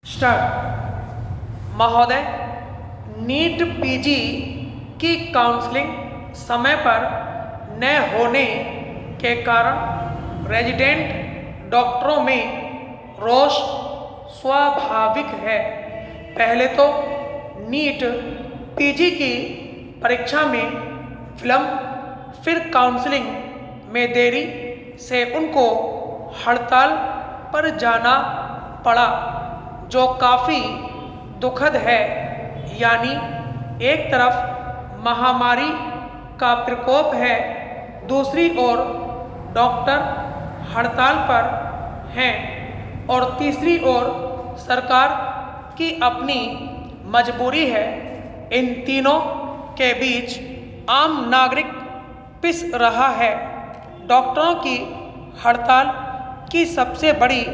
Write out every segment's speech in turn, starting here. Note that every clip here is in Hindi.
स्टार्ट। महोदय, नीट पीजी की काउंसलिंग समय पर न होने के कारण रेजिडेंट डॉक्टरों में रोष स्वाभाविक है। पहले तो नीट पीजी की परीक्षा में विलंब, फिर काउंसलिंग में देरी से उनको हड़ताल पर जाना पड़ा, जो काफ़ी दुखद है। यानी एक तरफ महामारी का प्रकोप है, दूसरी ओर डॉक्टर हड़ताल पर हैं और तीसरी ओर सरकार की अपनी मजबूरी है। इन तीनों के बीच आम नागरिक पिस रहा है। डॉक्टरों की हड़ताल की सबसे बड़ी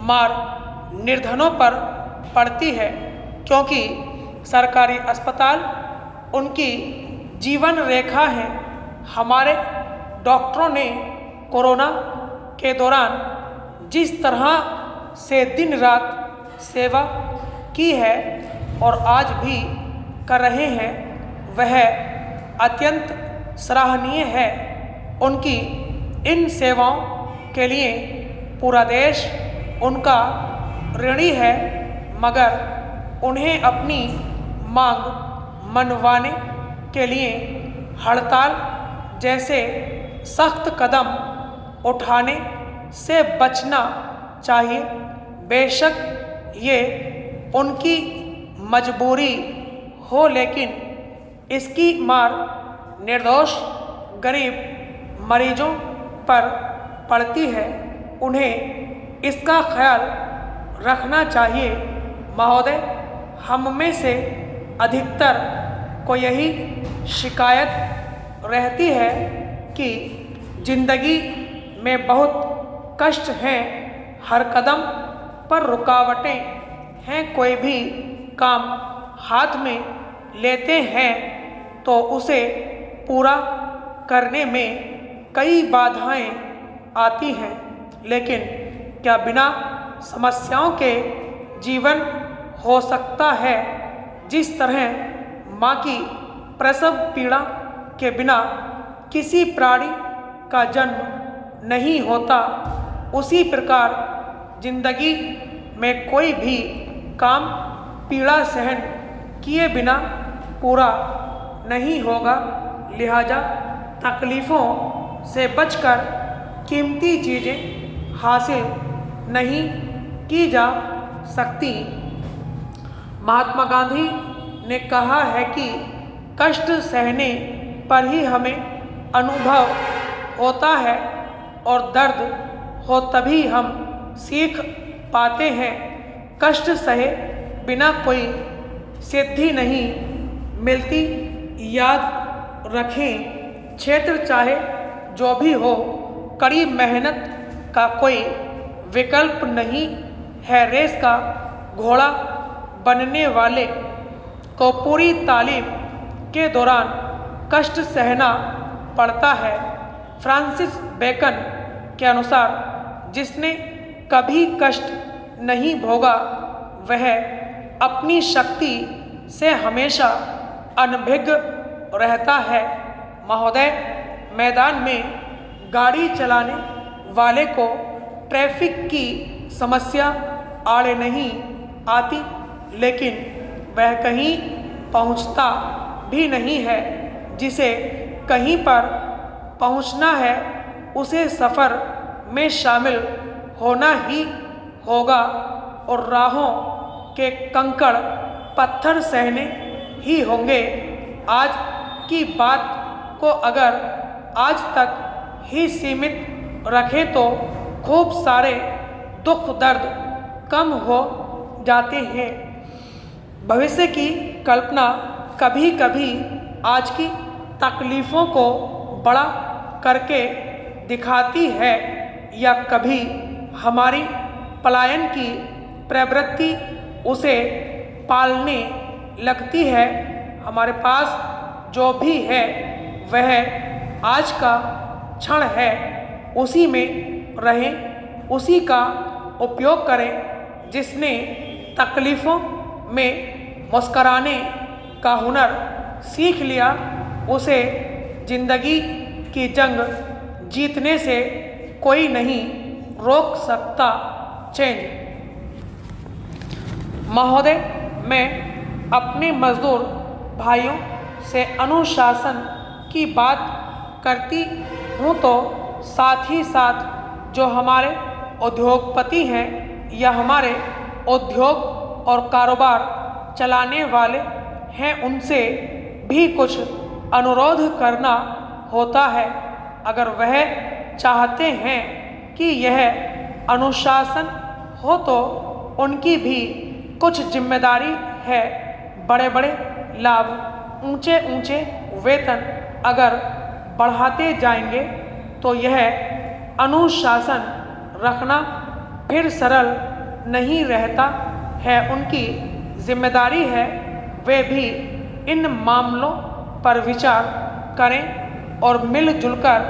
मार निर्धनों पर पड़ती है, क्योंकि सरकारी अस्पताल उनकी जीवन रेखा है। हमारे डॉक्टरों ने कोरोना के दौरान जिस तरह से दिन रात सेवा की है और आज भी कर रहे हैं, वह अत्यंत सराहनीय है। उनकी इन सेवाओं के लिए पूरा देश उनका ऋणी है, मगर उन्हें अपनी मांग मनवाने के लिए हड़ताल जैसे सख्त कदम उठाने से बचना चाहिए। बेशक ये उनकी मजबूरी हो, लेकिन इसकी मार निर्दोष गरीब मरीजों पर पड़ती है। उन्हें इसका ख्याल रखना चाहिए। महोदय, हम में से अधिकतर को यही शिकायत रहती है कि जिंदगी में बहुत कष्ट हैं, हर कदम पर रुकावटें हैं। कोई भी काम हाथ में लेते हैं तो उसे पूरा करने में कई बाधाएं आती हैं, लेकिन क्या बिना समस्याओं के जीवन हो सकता है? जिस तरह माँ की प्रसव पीड़ा के बिना किसी प्राणी का जन्म नहीं होता, उसी प्रकार जिंदगी में कोई भी काम पीड़ा सहन किए बिना पूरा नहीं होगा। लिहाजा तकलीफ़ों से बचकर कीमती चीज़ें हासिल नहीं की जा सकती। महात्मा गांधी ने कहा है कि कष्ट सहने पर ही हमें अनुभव होता है और दर्द हो तभी हम सीख पाते हैं। कष्ट सहे बिना कोई सिद्धि नहीं मिलती। याद रखें, क्षेत्र चाहे जो भी हो, कड़ी मेहनत का कोई विकल्प नहीं है। रेस का घोड़ा बनने वाले को पूरी तालीम के दौरान कष्ट सहना पड़ता है। फ्रांसिस बेकन के अनुसार जिसने कभी कष्ट नहीं भोगा वह अपनी शक्ति से हमेशा अनभिज्ञ रहता है। महोदय, मैदान में गाड़ी चलाने वाले को ट्रैफिक की समस्या आड़े नहीं आती, लेकिन वह कहीं पहुंचता भी नहीं है। जिसे कहीं पर पहुंचना है उसे सफ़र में शामिल होना ही होगा और राहों के कंकड़ पत्थर सहने ही होंगे। आज की बात को अगर आज तक ही सीमित रखें तो खूब सारे दुख दर्द कम हो जाते हैं। भविष्य की कल्पना कभी कभी आज की तकलीफ़ों को बड़ा करके दिखाती है, या कभी हमारी पलायन की प्रवृत्ति उसे पालने लगती है। हमारे पास जो भी है वह आज का क्षण है, उसी में रहें, उसी का उपयोग करें। जिसने तकलीफ़ों में मुस्कराने का हुनर सीख लिया, उसे ज़िंदगी की जंग जीतने से कोई नहीं रोक सकता। चेंज। महोदय, मैं अपने मजदूर भाइयों से अनुशासन की बात करती हूँ तो साथ ही साथ जो हमारे उद्योगपति हैं या हमारे उद्योग और कारोबार चलाने वाले हैं उनसे भी कुछ अनुरोध करना होता है। अगर वह चाहते हैं कि यह अनुशासन हो तो उनकी भी कुछ जिम्मेदारी है। बड़े बड़े लाभ, ऊंचे ऊंचे वेतन अगर बढ़ाते जाएंगे तो यह अनुशासन रखना फिर सरल नहीं रहता है। उनकी जिम्मेदारी है वे भी इन मामलों पर विचार करें और मिलजुल कर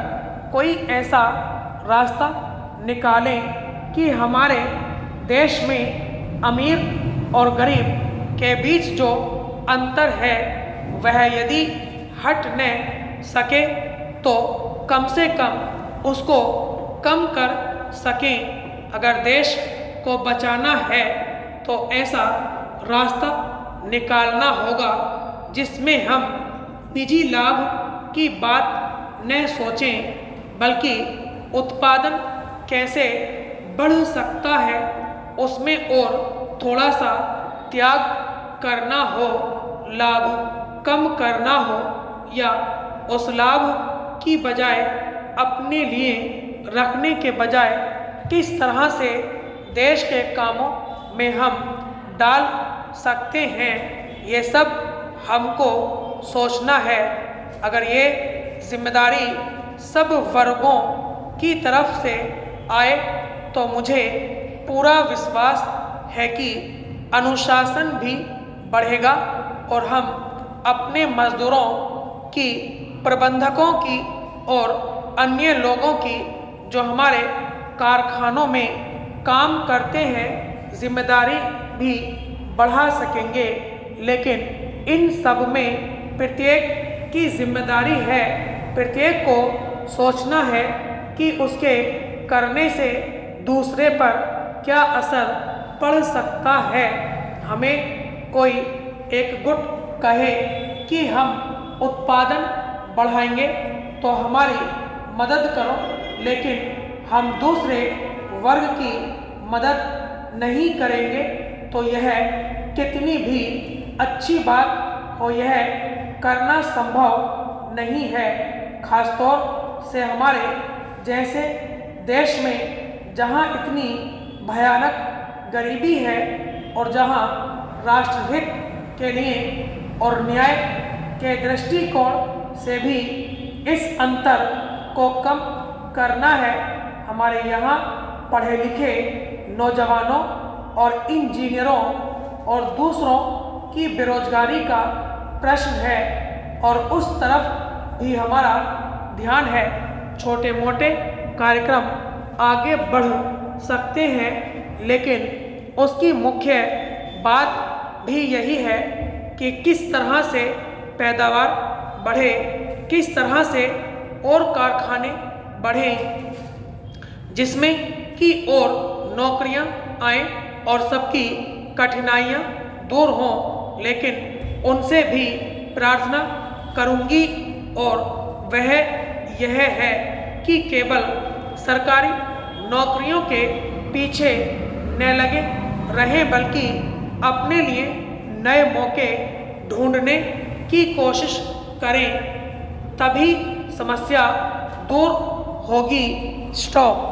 कोई ऐसा रास्ता निकालें कि हमारे देश में अमीर और गरीब के बीच जो अंतर है वह यदि हट न सके तो कम से कम उसको कम कर सकें। अगर देश को बचाना है तो ऐसा रास्ता निकालना होगा जिसमें हम निजी लाभ की बात न सोचें बल्कि उत्पादन कैसे बढ़ सकता है उसमें और थोड़ा सा त्याग करना हो, लाभ कम करना हो या उस लाभ की बजाय अपने लिए रखने के बजाय किस तरह से देश के कामों में हम डाल सकते हैं, ये सब हमको सोचना है। अगर ये जिम्मेदारी सब वर्गों की तरफ से आए तो मुझे पूरा विश्वास है कि अनुशासन भी बढ़ेगा और हम अपने मजदूरों की, प्रबंधकों की और अन्य लोगों की जो हमारे कारखानों में काम करते हैं जिम्मेदारी भी बढ़ा सकेंगे। लेकिन इन सब में प्रत्येक की जिम्मेदारी है, प्रत्येक को सोचना है कि उसके करने से दूसरे पर क्या असर पड़ सकता है। हमें कोई एक गुट कहे कि हम उत्पादन बढ़ाएंगे तो हमारी मदद करो, लेकिन हम दूसरे वर्ग की मदद नहीं करेंगे तो यह कितनी भी अच्छी बात हो यह करना संभव नहीं है। खासतौर से हमारे जैसे देश में जहां इतनी भयानक गरीबी है और जहां राष्ट्रहित के लिए और न्याय के दृष्टिकोण से भी इस अंतर को कम करना है। हमारे यहाँ पढ़े लिखे नौजवानों और इंजीनियरों और दूसरों की बेरोजगारी का प्रश्न है और उस तरफ भी हमारा ध्यान है। छोटे मोटे कार्यक्रम आगे बढ़ सकते हैं लेकिन उसकी मुख्य बात भी यही है कि किस तरह से पैदावार बढ़े, किस तरह से और कारखाने बढ़ें जिसमें कि और नौकरियां आएँ और सबकी कठिनाइयां दूर हों। लेकिन उनसे भी प्रार्थना करूंगी और वह यह है कि केवल सरकारी नौकरियों के पीछे न लगे रहें बल्कि अपने लिए नए मौके ढूंढने की कोशिश करें, तभी समस्या दूर होगी। स्टॉप।